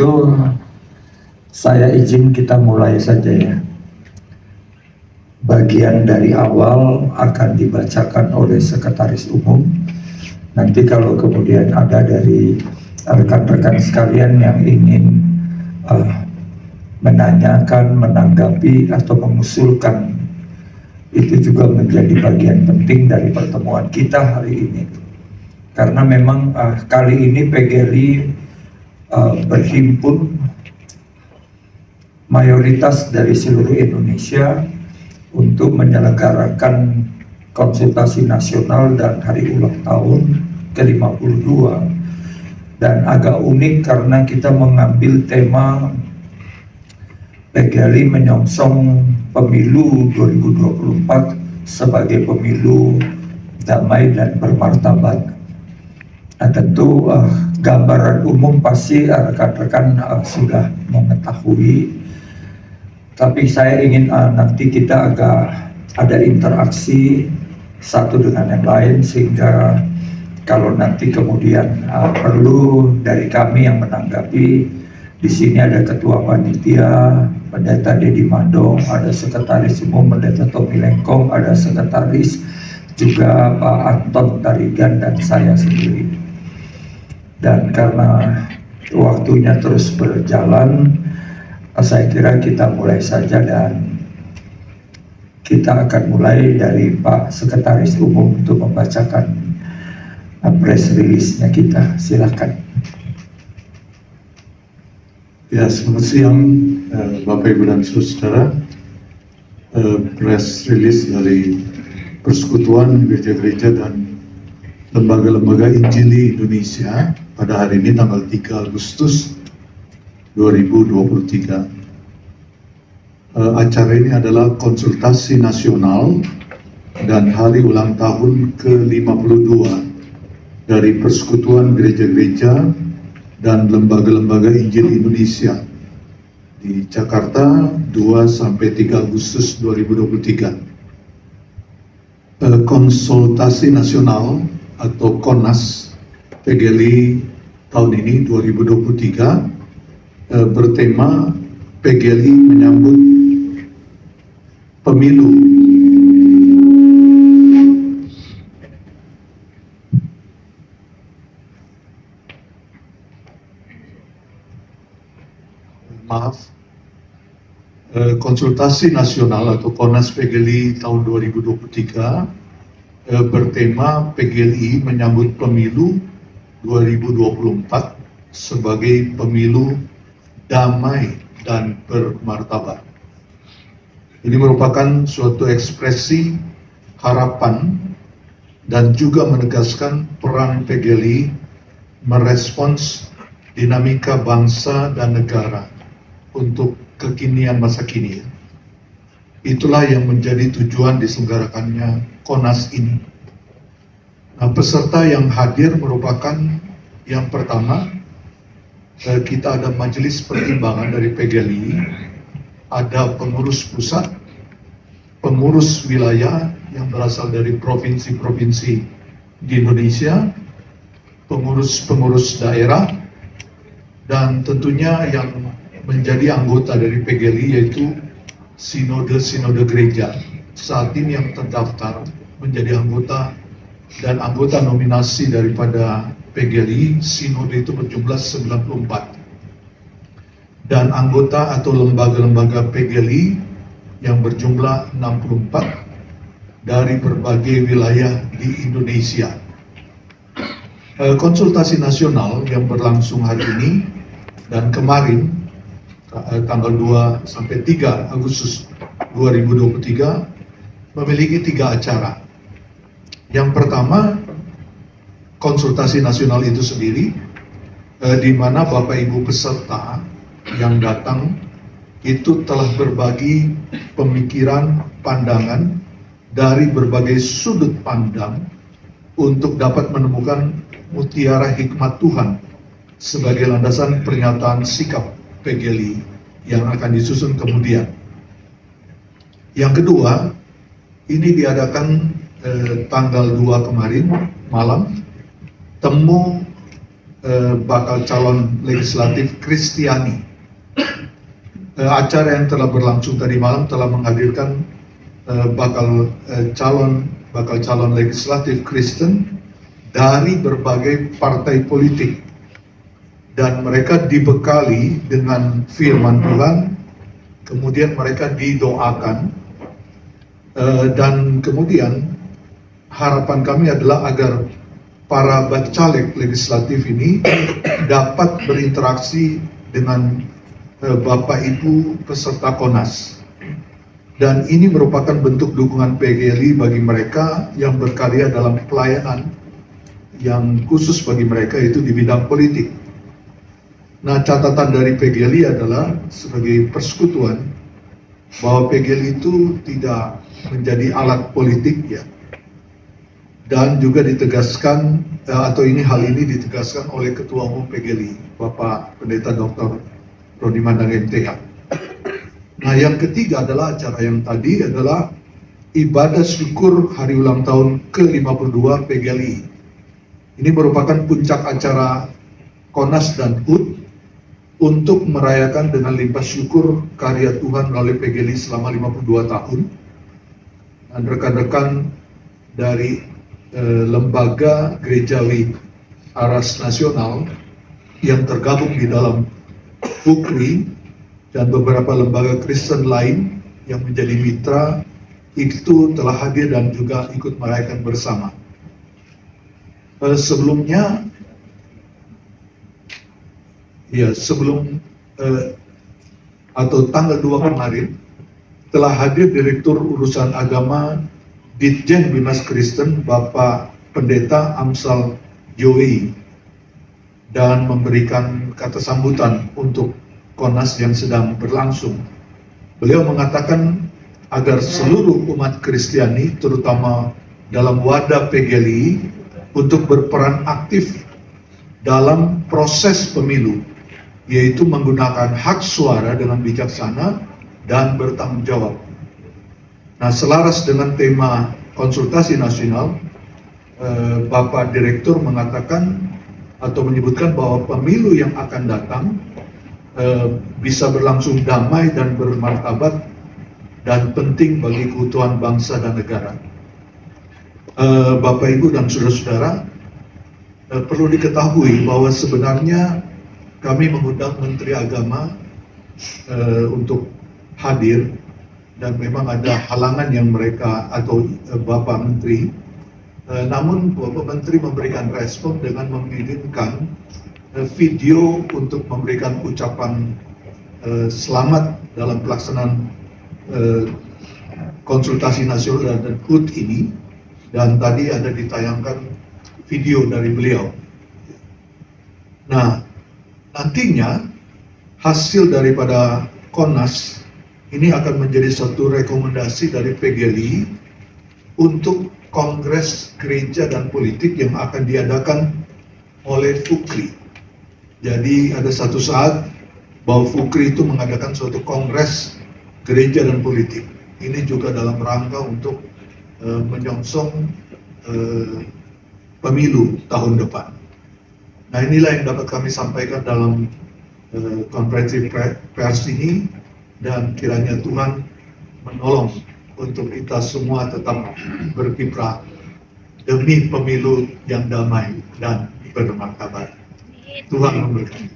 itu saya izin kita mulai saja ya. Bagian dari awal akan dibacakan oleh Sekretaris Umum. Nanti kalau kemudian ada dari rekan-rekan sekalian yang ingin menanyakan, menanggapi atau mengusulkan, itu juga menjadi bagian penting dari pertemuan kita hari ini. Karena memang kali ini PGRI berhimpun mayoritas dari seluruh Indonesia untuk menyelenggarakan konsultasi nasional dan hari ulang tahun ke-52. Dan agak unik karena kita mengambil tema PGRI menyongsong pemilu 2024 sebagai pemilu damai dan bermartabat. Nah, tentu gambaran umum pasti rekan-rekan sudah mengetahui, tapi saya ingin nanti kita agak ada interaksi satu dengan yang lain, sehingga kalau nanti kemudian perlu dari kami yang menanggapi, di sini ada Ketua Panitia Pendeta Dedi Mandong, ada Sekretaris Umum Pendeta Tommy Lengkong, ada Sekretaris juga Pak Anton Tarigan dan saya sendiri. Dan karena waktunya terus berjalan, saya kira kita mulai saja, dan kita akan mulai dari Pak Sekretaris Umum untuk membacakan press release-nya kita. Silakan. Ya, selamat siang Bapak Ibu dan Saudara. Press release dari Persekutuan Gereja-Gereja dan Lembaga-Lembaga Injili Indonesia pada hari ini tanggal 3 Agustus 2023. Acara ini adalah konsultasi nasional dan hari ulang tahun ke-52 dari Persekutuan Gereja-Gereja dan Lembaga-Lembaga Injil Indonesia di Jakarta 2-3 Agustus 2023. Konsultasi nasional atau KONAS PGLI tahun ini 2023 bertema PGLI menyambut pemilu. Konsultasi nasional atau KONAS PGLI tahun 2023 bertema PGLI menyambut pemilu 2024 sebagai pemilu damai dan bermartabat. Ini merupakan suatu ekspresi harapan dan juga menegaskan peran PGLI merespons dinamika bangsa dan negara untuk kekinian masa kini. Itulah yang menjadi tujuan diselenggarakannya KONAS ini. Nah, peserta yang hadir merupakan yang pertama, kita ada majelis pertimbangan dari PGLI, ada pengurus pusat, pengurus wilayah yang berasal dari provinsi-provinsi di Indonesia, pengurus-pengurus daerah, dan tentunya yang menjadi anggota dari PGLI yaitu sinode gereja saat ini yang terdaftar menjadi anggota dan anggota nominasi daripada PGLI. Sinode itu berjumlah 94 dan anggota atau lembaga-lembaga PGLI yang berjumlah 64 dari berbagai wilayah di Indonesia. Konsultasi nasional yang berlangsung hari ini dan kemarin tanggal 2-3 Agustus 2023 memiliki 3 acara. Yang pertama, konsultasi nasional itu sendiri, di mana Bapak Ibu peserta yang datang itu telah berbagi pemikiran, pandangan dari berbagai sudut pandang untuk dapat menemukan mutiara hikmat Tuhan sebagai landasan pernyataan sikap PGLI yang akan disusun kemudian. Yang kedua, ini diadakan tanggal 2 kemarin malam, temu bakal calon legislatif Kristiani. Acara yang telah berlangsung tadi malam telah menghadirkan bakal calon legislatif Kristen dari berbagai partai politik, dan mereka dibekali dengan firman Tuhan, kemudian mereka didoakan, dan kemudian harapan kami adalah agar para bacalek legislatif ini dapat berinteraksi dengan Bapak Ibu peserta KONAS. Dan ini merupakan bentuk dukungan PGLI bagi mereka yang berkarya dalam pelayanan yang khusus bagi mereka, yaitu di bidang politik. Nah, catatan dari PGLI adalah sebagai persekutuan bahwa PGLI itu tidak menjadi alat politik, ya. Dan juga ditegaskan hal ini ditegaskan oleh Ketua Umum PGLI, Bapak Pendeta Dr. Rodi Mandang MTH. Nah, yang ketiga adalah acara yang tadi adalah ibadah syukur hari ulang tahun ke-52 PGLI. Ini merupakan puncak acara KONAS dan HUT untuk merayakan dengan limpah syukur karya Tuhan melalui PGLI selama 52 tahun. Dan rekan-rekan dari lembaga gerejawi Aras Nasional yang tergabung di dalam FUKRI dan beberapa lembaga Kristen lain yang menjadi mitra itu telah hadir dan juga ikut merayakan bersama. Sebelum tanggal 2 kemarin telah hadir Direktur Urusan Agama Ditjen Bimas Kristen Bapak Pendeta Amsal Joey, dan memberikan kata sambutan untuk KONAS yang sedang berlangsung. Beliau mengatakan agar seluruh umat Kristiani, terutama dalam wadah PGLI, untuk berperan aktif dalam proses pemilu, yaitu menggunakan hak suara dengan bijaksana dan bertanggung jawab. Nah, selaras dengan tema konsultasi nasional, Bapak Direktur mengatakan atau menyebutkan bahwa pemilu yang akan datang bisa berlangsung damai dan bermartabat dan penting bagi keutuhan bangsa dan negara. Bapak, Ibu, dan saudara-saudara, perlu diketahui bahwa sebenarnya kami mengundang Menteri Agama untuk hadir, dan memang ada halangan yang mereka atau Bapak Menteri, namun Bapak Menteri memberikan respon dengan mengirimkan video untuk memberikan ucapan selamat dalam pelaksanaan konsultasi nasional dan HUT ini, dan tadi ada ditayangkan video dari beliau. Nah, nantinya hasil daripada KONAS ini akan menjadi satu rekomendasi dari PGLI untuk Kongres Gereja dan Politik yang akan diadakan oleh FUKRI. Jadi ada satu saat bahwa FUKRI itu mengadakan suatu Kongres Gereja dan Politik. Ini juga dalam rangka untuk menyongsong pemilu tahun depan. Nah, inilah yang dapat kami sampaikan dalam konferensi pers ini, dan kiranya Tuhan menolong untuk kita semua tetap berkiprah demi pemilu yang damai dan bermartabat. Tuhan memberkati.